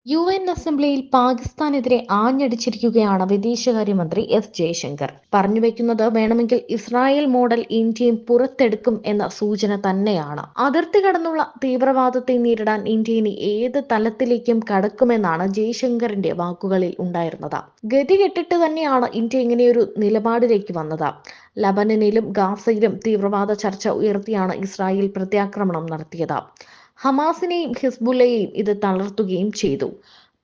UN അസംബ്ലിയിൽ പാകിസ്ഥാനെതിരെ ആഞ്ഞടിച്ചിരിക്കുകയാണ് വിദേശകാര്യമന്ത്രി S Jaishankar. പറഞ്ഞുവെക്കുന്നത് വേണമെങ്കിൽ ഇസ്രായേൽ മോഡൽ ഇന്ത്യയും പുറത്തെടുക്കും എന്ന സൂചന തന്നെയാണ്. അതിർത്തി കടന്നുള്ള തീവ്രവാദത്തെ നേരിടാൻ ഇന്ത്യ ഇനി ഏത് തലത്തിലേക്കും കടക്കുമെന്നാണ് ജയശങ്കറിന്റെ വാക്കുകളിൽ ഉണ്ടായിരുന്നത്. ഗതികെട്ടിട്ട് തന്നെയാണ് ഇന്ത്യ ഇങ്ങനെയൊരു നിലപാടിലേക്ക് വന്നത്. ലബനനിലും ഗാസയിലും തീവ്രവാദ ചർച്ച ഉയർത്തിയാണ് ഇസ്രായേൽ പ്രത്യാക്രമണം നടത്തിയത്. ഹമാസിനെയും ഹിസ്ബുള്ളയെയും ഇത് തളർത്തുകയും ചെയ്തു.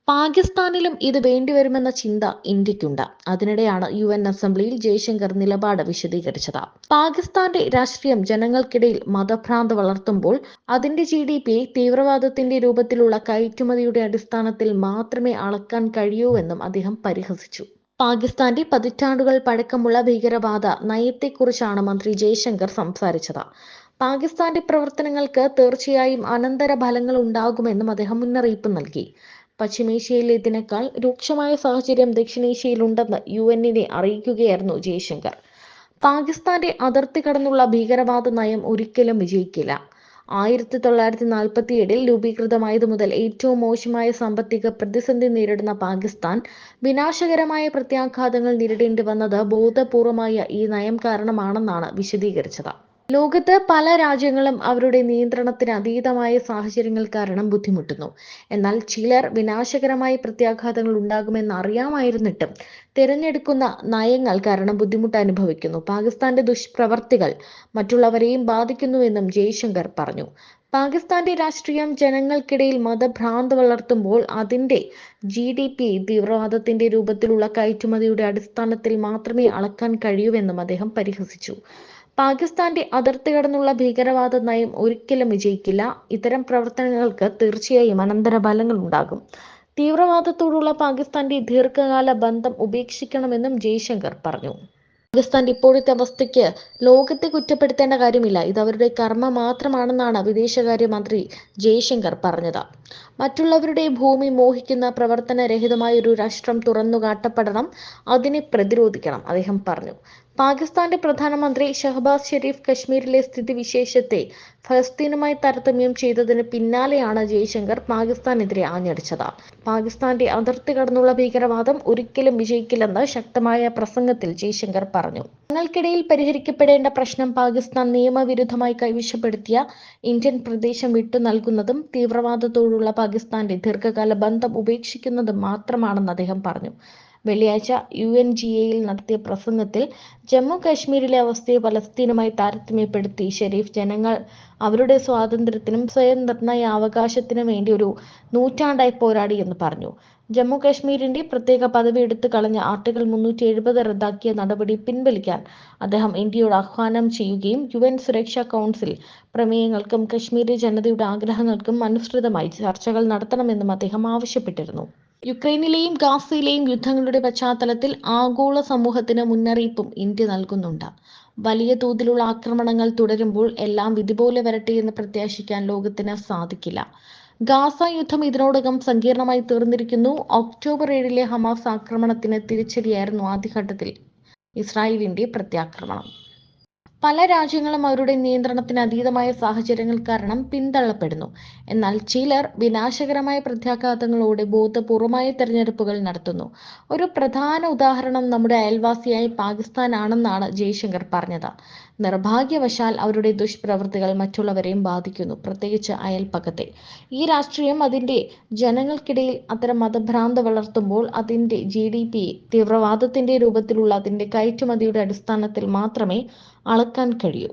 പാകിസ്ഥാനിലും ഇത് വേണ്ടിവരുമെന്ന ചിന്ത ഇന്ത്യക്കുണ്ട്. അതിനിടെയാണ് UN അസംബ്ലിയിൽ ജയശങ്കർ നിലപാട് വിശദീകരിച്ചത്. പാകിസ്ഥാന്റെ രാഷ്ട്രീയം ജനങ്ങൾക്കിടയിൽ മതഭ്രാന്ത് വളർത്തുമ്പോൾ അതിന്റെ GDP തീവ്രവാദത്തിന്റെ രൂപത്തിലുള്ള കയറ്റുമതിയുടെ അടിസ്ഥാനത്തിൽ മാത്രമേ അളക്കാൻ കഴിയൂവെന്നും അദ്ദേഹം പരിഹസിച്ചു. പാകിസ്ഥാന്റെ പതിറ്റാണ്ടുകൾ പഴക്കമുള്ള ഭീകരവാദ നയത്തെക്കുറിച്ചാണ് മന്ത്രി ജയശങ്കർ സംസാരിച്ചത്. പാകിസ്ഥാന്റെ പ്രവർത്തനങ്ങൾക്ക് തീർച്ചയായും അനന്തരഫലങ്ങൾ ഉണ്ടാകുമെന്നും അദ്ദേഹം മുന്നറിയിപ്പ് നൽകി. പശ്ചിമേഷ്യയിലേതിനേക്കാൾ രൂക്ഷമായ സാഹചര്യം ദക്ഷിണേഷ്യയിലുണ്ടെന്ന് UN-നെ അറിയിക്കുകയായിരുന്നു ജയശങ്കർ. പാകിസ്ഥാന്റെ അതിർത്തി കടന്നുള്ള ഭീകരവാദ നയം ഒരിക്കലും വിജയിക്കില്ല. 1947 രൂപീകൃതമായതു മുതൽ ഏറ്റവും മോശമായ സാമ്പത്തിക പ്രതിസന്ധി നേരിടുന്ന പാകിസ്ഥാൻ വിനാശകരമായ പ്രത്യാഘാതങ്ങൾ നേരിടേണ്ടി വന്നത് ബോധപൂർവമായ ഈ നയം കാരണമാണെന്നാണ് വിശദീകരിച്ചത്. ലോകത്ത് പല രാജ്യങ്ങളും അവരുടെ നിയന്ത്രണത്തിന് അതീതമായ സാഹചര്യങ്ങൾ കാരണം ബുദ്ധിമുട്ടുന്നു. എന്നാൽ ചിലർ വിനാശകരമായ പ്രത്യാഘാതങ്ങൾ ഉണ്ടാകുമെന്ന് അറിയാമായിരുന്നിട്ടും തിരഞ്ഞെടുക്കുന്ന നയങ്ങൾ കാരണം ബുദ്ധിമുട്ട് അനുഭവിക്കുന്നു. പാകിസ്ഥാന്റെ ദുഷ്പ്രവർത്തികൾ മറ്റുള്ളവരെയും ബാധിക്കുന്നുവെന്നും ജയശങ്കർ പറഞ്ഞു. പാകിസ്ഥാന്റെ രാഷ്ട്രീയം ജനങ്ങൾക്കിടയിൽ മതഭ്രാന്ത് വളർത്തുമ്പോൾ അതിന്റെ GDP തീവ്രവാദത്തിന്റെ രൂപത്തിലുള്ള കയറ്റുമതിയുടെ അടിസ്ഥാനത്തിൽ മാത്രമേ അളക്കാൻ കഴിയൂവെന്നും അദ്ദേഹം പരിഹസിച്ചു. പാകിസ്ഥാന്റെ അതിർത്തി കടന്നുള്ള ഭീകരവാദ നയം ഒരിക്കലും വിജയിക്കില്ല. ഇത്തരം പ്രവർത്തനങ്ങൾക്ക് തീർച്ചയായും അനന്തരഫലങ്ങൾ ഉണ്ടാകും. തീവ്രവാദത്തോടുള്ള പാകിസ്ഥാന്റെ ദീർഘകാല ബന്ധം ഉപേക്ഷിക്കണമെന്നും ജയശങ്കർ പറഞ്ഞു. പാകിസ്ഥാന്റെ ഇപ്പോഴത്തെ അവസ്ഥയ്ക്ക് ലോകത്തെ കുറ്റപ്പെടുത്തേണ്ട കാര്യമില്ല. ഇത് അവരുടെ കർമ്മം മാത്രമാണെന്നാണ് വിദേശകാര്യമന്ത്രി ജയശങ്കർ പറഞ്ഞത്. മറ്റുള്ളവരുടെ ഭൂമി മോഹിക്കുന്ന പ്രവർത്തനരഹിതമായ ഒരു രാഷ്ട്രം തുറന്നുകാട്ടപ്പെടണം. അതിനെ പ്രതിരോധിക്കണം, അദ്ദേഹം പറഞ്ഞു. പാകിസ്ഥാന്റെ പ്രധാനമന്ത്രി ഷഹബാസ് ഷെരീഫ് കശ്മീരിലെ സ്ഥിതിവിശേഷത്തെ ഫലസ്തീനുമായി താരതമ്യം ചെയ്തതിന് പിന്നാലെയാണ് ജയശങ്കർ പാകിസ്ഥാനെതിരെ ആഞ്ഞടിച്ചത്. പാകിസ്ഥാന്റെ അതിർത്തി കടന്നുള്ള ഭീകരവാദം ഒരിക്കലും വിജയിക്കില്ലെന്ന് ശക്തമായ പ്രസംഗത്തിൽ ജയശങ്കർ പറഞ്ഞു. തങ്ങൾക്കിടയിൽ പരിഹരിക്കപ്പെടേണ്ട പ്രശ്നം പാകിസ്ഥാൻ നിയമവിരുദ്ധമായി കൈവശപ്പെടുത്തിയ ഇന്ത്യൻ പ്രദേശം വിട്ടു നൽകുന്നതും തീവ്രവാദത്തോടുള്ള പാകിസ്ഥാന്റെ ദീർഘകാല ബന്ധം ഉപേക്ഷിക്കുന്നതും മാത്രമാണെന്ന് അദ്ദേഹം പറഞ്ഞു. വെള്ളിയാഴ്ച UNGA-യിൽ നടത്തിയ പ്രസംഗത്തിൽ ജമ്മു കാശ്മീരിലെ അവസ്ഥയെ ഫലസ്തീനുമായി താരതമ്യപ്പെടുത്തി ഷെരീഫ് ജനങ്ങൾ അവരുടെ സ്വാതന്ത്ര്യത്തിനും സ്വയം നിർണയാവകാശത്തിനും വേണ്ടി ഒരു നൂറ്റാണ്ടായി പോരാടി എന്ന് പറഞ്ഞു. ജമ്മു കാശ്മീരിന്റെ പ്രത്യേക പദവി എടുത്തു കളഞ്ഞ ആർട്ടിക്കിൾ 370 റദ്ദാക്കിയ നടപടി പിൻവലിക്കാൻ അദ്ദേഹം ഇന്ത്യയോട് ആഹ്വാനം ചെയ്യുകയും UN സുരക്ഷാ കൗൺസിൽ പ്രമേയങ്ങൾക്കും കശ്മീരി ജനതയുടെ ആഗ്രഹങ്ങൾക്കും അനുസൃതമായി ചർച്ചകൾ നടത്തണമെന്നും അദ്ദേഹം ആവശ്യപ്പെട്ടിരുന്നു. യുക്രൈനിലെയും ഗാസയിലെയും യുദ്ധങ്ങളുടെ പശ്ചാത്തലത്തിൽ ആഗോള സമൂഹത്തിന് മുന്നറിയിപ്പും ഇന്ത്യ നൽകുന്നുണ്ട്. വലിയ തോതിലുള്ള ആക്രമണങ്ങൾ തുടരുമ്പോൾ എല്ലാം വിധിപോലെ വരട്ടെ എന്ന് പ്രത്യാശിക്കാൻ ലോകത്തിന് സാധിക്കില്ല. ഗാസ യുദ്ധം ഇതിനോടകം സങ്കീർണമായി തീർന്നിരിക്കുന്നു. ഒക്ടോബർ 7 ഹമാസ് ആക്രമണത്തിന് തിരിച്ചടിയായിരുന്നു ആദ്യഘട്ടത്തിൽ ഇസ്രായേലിന്റെ പ്രത്യാക്രമണം. പല രാജ്യങ്ങളും അവരുടെ നിയന്ത്രണത്തിന് അതീതമായ സാഹചര്യങ്ങൾ കാരണം പിന്തള്ളപ്പെടുന്നു. എന്നാൽ ചിലർ വിനാശകരമായ പ്രത്യാഘാതങ്ങളോടെ ബോധപൂർവമായ തെരഞ്ഞെടുപ്പുകൾ നടത്തുന്നു. ഒരു പ്രധാന ഉദാഹരണം നമ്മുടെ അയൽവാസിയായ പാകിസ്ഥാനാണെന്നാണ് ജയശങ്കർ പറഞ്ഞത്. നിർഭാഗ്യവശാൽ അവരുടെ ദുഷ്പ്രവൃത്തികൾ മറ്റുള്ളവരെയും ബാധിക്കുന്നു, പ്രത്യേകിച്ച് അയൽപക്കത്തെ. ഈ രാഷ്ട്രീയം അതിന്റെ ജനങ്ങൾക്കിടയിൽ അത്തരം മതഭ്രാന്ത് വളർത്തുമ്പോൾ അതിന്റെ GDP തീവ്രവാദത്തിന്റെ രൂപത്തിലുള്ള അതിന്റെ കയറ്റുമതിയുടെ അടിസ്ഥാനത്തിൽ മാത്രമേ അളക്കാൻ കഴിയൂ.